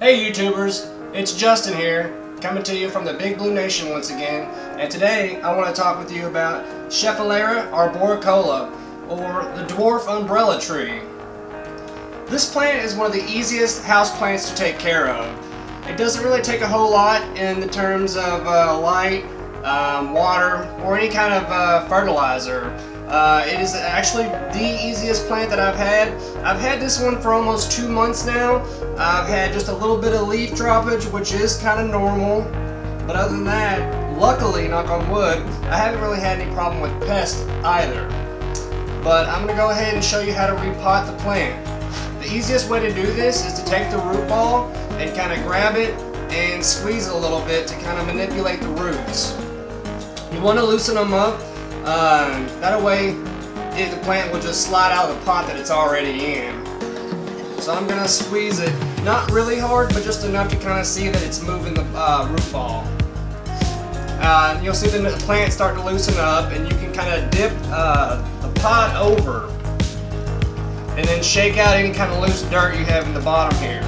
Hey YouTubers, it's Justin here, coming to you from the Big Blue Nation once again, and today I want to talk with you about Schefflera arboricola, or the Dwarf Umbrella Tree. This plant is one of the easiest house plants to take care of. It doesn't really take a whole lot in the terms of light, water, or any kind of fertilizer. It is actually the easiest plant that I've had. I've had this one for almost 2 months now. I've had just a little bit of leaf droppage, which is kind of normal. But other than that, luckily, knock on wood, I haven't really had any problem with pests either. But I'm going to go ahead and show you how to repot the plant. The easiest way to do this is to take the root ball and kind of grab it and squeeze it a little bit to kind of manipulate the roots. You want to loosen them up. That way the plant will just slide out of the pot that it's already in. So I'm going to squeeze it, not really hard, but just enough to kind of see that it's moving the root ball. You'll see the plant start to loosen up, and you can kind of dip the pot over and then shake out any kind of loose dirt you have in the bottom here.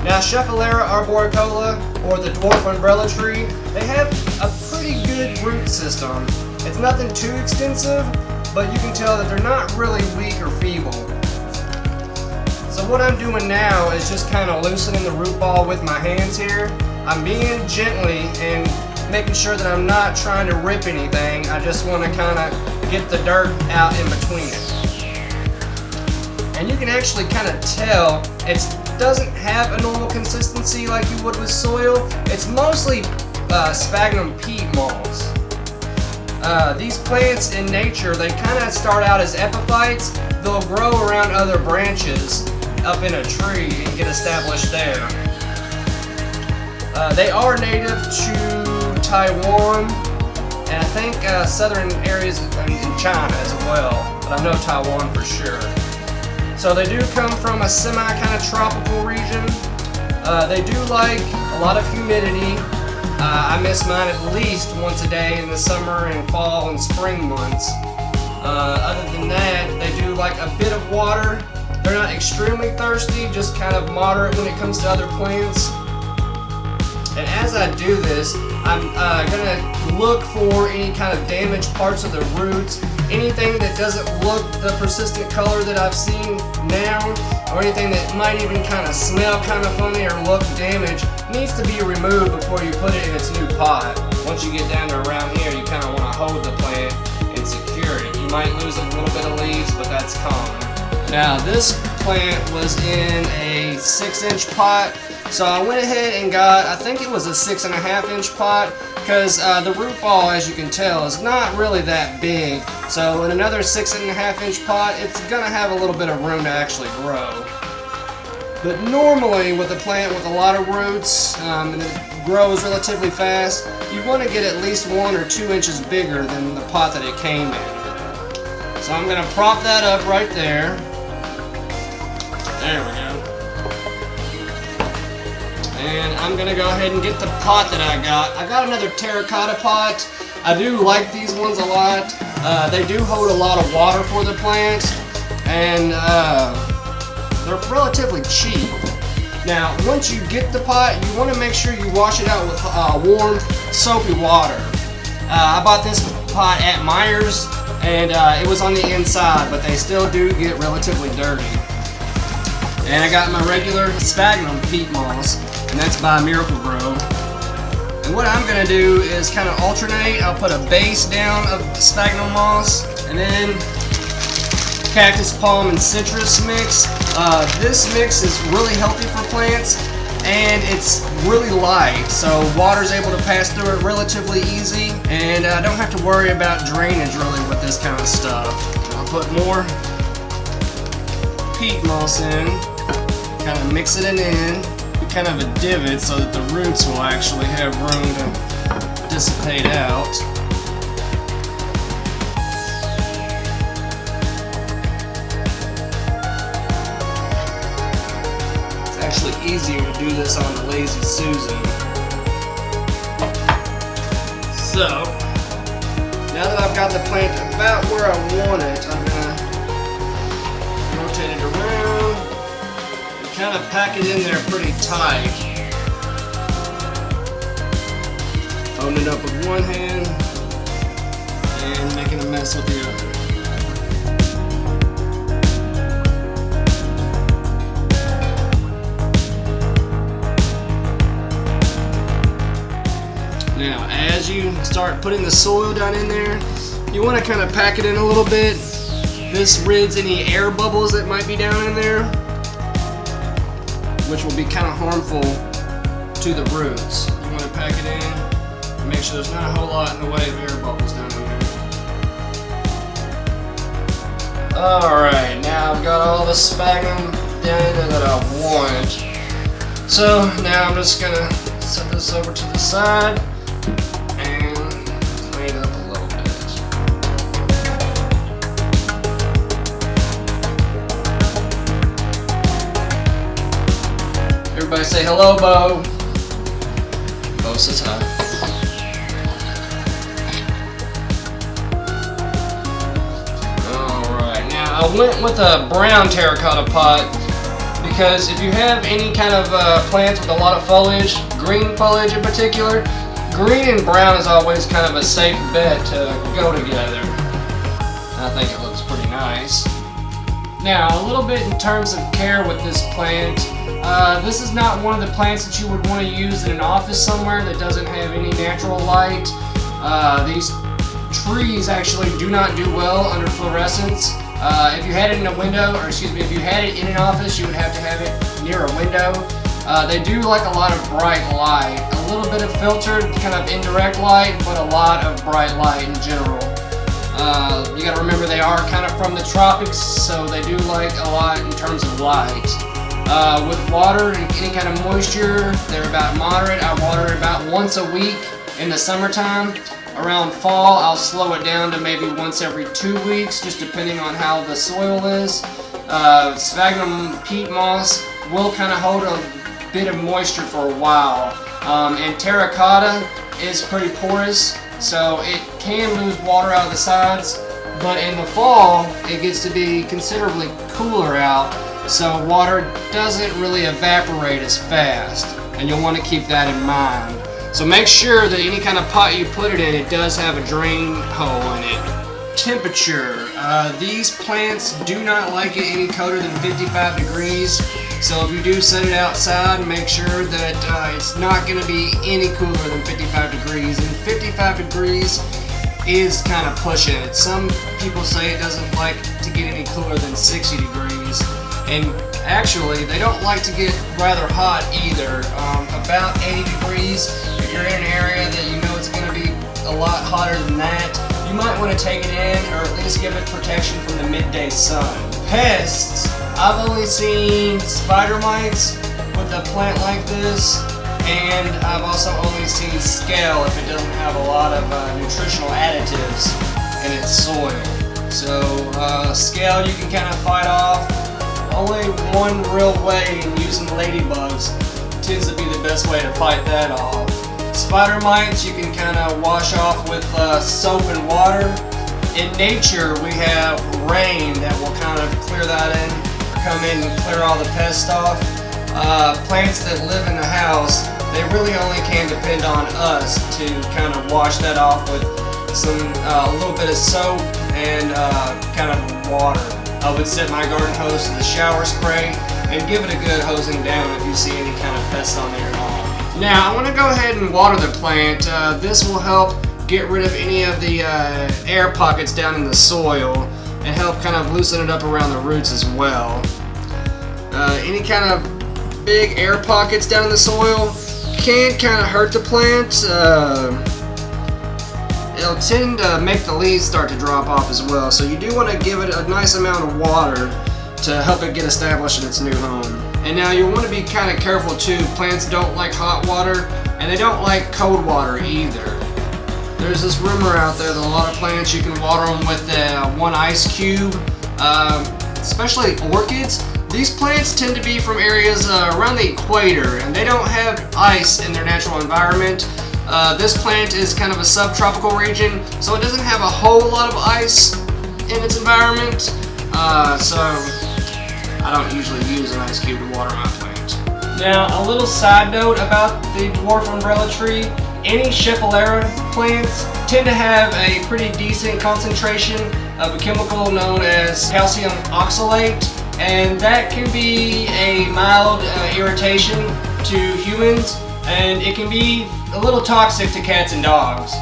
Now, Schefflera arboricola, or the Dwarf Umbrella Tree, they have a pretty good root system. It's nothing too extensive, but you can tell that they're not really weak or feeble. So what I'm doing now is just kind of loosening the root ball with my hands here. I'm being gently and making sure that I'm not trying to rip anything. I just want to kind of get the dirt out in between it. And you can actually kind of tell it doesn't have a normal consistency like you would with soil. It's mostly sphagnum peat moss. These plants in nature, they kind of start out as epiphytes. They'll grow around other branches up in a tree and get established there. They are native to Taiwan and I think southern areas in China as well, but I know Taiwan for sure. So they do come from a semi kind of tropical region. They do like a lot of humidity. I miss mine at least once a day in the summer and fall and spring months. Other than that, they do like a bit of water. They're not extremely thirsty, just kind of moderate when it comes to other plants. And as I do this, I'm going to look for any kind of damaged parts of the roots, anything that doesn't look the persistent color that I've seen now, or anything that might even kind of smell kind of funny or look damaged, needs to be removed before you put it in its new pot. Once you get down to around here, you kind of want to hold the plant and secure it. You might lose a little bit of leaves, but that's common. Now this plant was in a 6-inch pot, so I went ahead and got, I think it was a 6.5-inch pot, because the root ball, as you can tell, is not really that big. So in another 6.5-inch pot, it's going to have a little bit of room to actually grow. But normally with a plant with a lot of roots, and it grows relatively fast, you want to get at least 1 or 2 inches bigger than the pot that it came in. So I'm going to prop that up right there. There we go. And I'm going to go ahead and get the pot that I got. I got another terracotta pot. I do like these ones a lot. They do hold a lot of water for the plant, and they're relatively cheap. Now, once you get the pot, you want to make sure you wash it out with warm, soapy water. I bought this pot at Myers, and it was on the inside, but they still do get relatively dirty. And I got my regular sphagnum peat moss, and that's by Miracle-Gro. And what I'm going to do is kind of alternate. I'll put a base down of sphagnum moss, and then cactus palm and citrus mix. This mix is really healthy for plants, and it's really light, so water's able to pass through it relatively easy, and I don't have to worry about drainage really with this kind of stuff. I'll put more peat moss in, kind of mix it in, kind of a divot so that the roots will actually have room to dissipate out. It's actually easier to do this on the Lazy Susan. So, now that I've got the plant about where I want it, I'm going to rotate it around kind of pack it in there pretty tight. Holding it up with one hand and making a mess with the other. Now, as you start putting the soil down in there, you want to kind of pack it in a little bit. This rids any air bubbles that might be down in there, which will be kind of harmful to the roots. You want to pack it in and make sure there's not a whole lot in the way of air bubbles down in there. Alright, now I've got all the sphagnum down in there that I want. So now I'm just going to set this over to the side and clean it up a little bit. Everybody say hello, Bo. Bo says hi. Alright, now I went with a brown terracotta pot because if you have any kind of plants with a lot of foliage, green foliage in particular, green and brown is always kind of a safe bet to go together. I think it looks pretty nice. Now, a little bit in terms of care with this plant. This is not one of the plants that you would want to use in an office somewhere that doesn't have any natural light. These trees actually do not do well under fluorescence. If you had it in a window, or excuse me, if you had it in an office, you would have to have it near a window. They do like a lot of bright light, a little bit of filtered, kind of indirect light, but a lot of bright light in general. You got to remember they are kind of from the tropics, so they do like a lot in terms of light. With water and any kind of moisture, they're about moderate. I water it about once a week in the summertime. Around fall, I'll slow it down to maybe once every 2 weeks, just depending on how the soil is. Sphagnum peat moss will kind of hold a bit of moisture for a while. And terracotta is pretty porous, so it can lose water out of the sides. But in the fall, it gets to be considerably cooler out, so water doesn't really evaporate as fast. And you'll want to keep that in mind. So make sure that any kind of pot you put it in, it does have a drain hole in it. Temperature. These plants do not like it any colder than 55 degrees. So if you do set it outside, make sure that it's not going to be any cooler than 55 degrees. And 55 degrees is kind of pushing it. Some people say it doesn't like to get any cooler than 60 degrees. And actually, they don't like to get rather hot either. About 80 degrees. If you're in an area that you know it's going to be a lot hotter than that, you might want to take it in or at least give it protection from the midday sun. Pests. I've only seen spider mites with a plant like this, and I've also only seen scale if it doesn't have a lot of nutritional additives in its soil. So scale you can kind of fight off. Only one real way in using ladybugs tends to be the best way to fight that off. Spider mites you can kind of wash off with soap and water. In nature we have rain that will kind of clear that in, come in and clear all the pests off. Plants that live in the house, they really only can depend on us to kind of wash that off with some a little bit of soap and kind of water. I would set my garden hose to the shower spray and give it a good hosing down if you see any kind of pests on there at all. Now I want to go ahead and water the plant. This will help get rid of any of the air pockets down in the soil and help kind of loosen it up around the roots as well. Any kind of big air pockets down in the soil can kind of hurt the plant. It'll tend to make the leaves start to drop off as well, so you do want to give it a nice amount of water to help it get established in its new home. And now you want to be kind of careful too. Plants don't like hot water and they don't like cold water either. There's this rumor out there that a lot of plants you can water them with one ice cube, especially orchids. These plants tend to be from areas around the equator and they don't have ice in their natural environment. This plant is kind of a subtropical region, so it doesn't have a whole lot of ice in its environment. So I don't usually use an ice cube to water my plant. Now, a little side note about the Dwarf Umbrella Tree. Any Schefflera plants tend to have a pretty decent concentration of a chemical known as calcium oxalate, and that can be a mild irritation to humans, and it can be a little toxic to cats and dogs.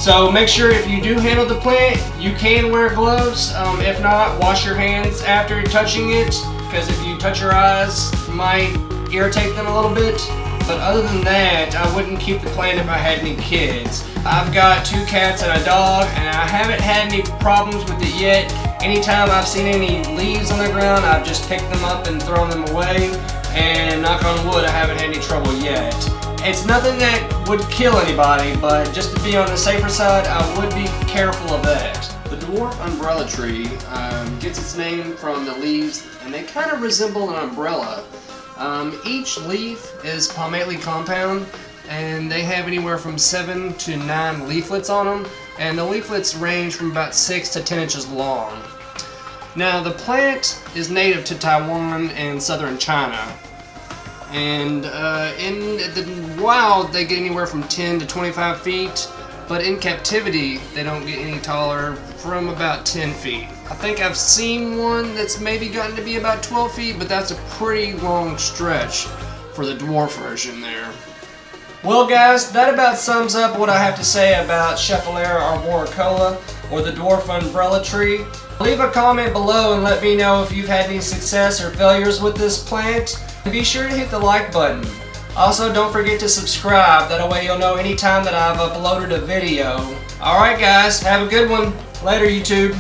So make sure if you do handle the plant, you can wear gloves. If not, wash your hands after touching it, because if you touch your eyes, it might irritate them a little bit. But other than that, I wouldn't keep the plant if I had any kids. I've got 2 cats and a dog, and I haven't had any problems with it yet. Anytime I've seen any leaves on the ground, I've just picked them up and thrown them away. And knock on wood, I haven't had any trouble yet. It's nothing that would kill anybody, but just to be on the safer side, I would be careful of that. The Dwarf Umbrella Tree gets its name from the leaves, and they kind of resemble an umbrella. Each leaf is palmately compound, and they have anywhere from 7 to 9 leaflets on them, and the leaflets range from about 6 to 10 inches long. Now, the plant is native to Taiwan and southern China, and in the wild they get anywhere from 10 to 25 feet, but in captivity they don't get any taller, from about 10 feet. I think I've seen one that's maybe gotten to be about 12 feet, but that's a pretty long stretch for the dwarf version there. Well guys, that about sums up what I have to say about Schefflera arboricola, or the Dwarf Umbrella Tree. Leave a comment below and let me know if you've had any success or failures with this plant. And be sure to hit the like button. Also, don't forget to subscribe, that way you'll know anytime that I've uploaded a video. Alright guys, have a good one. Later YouTube.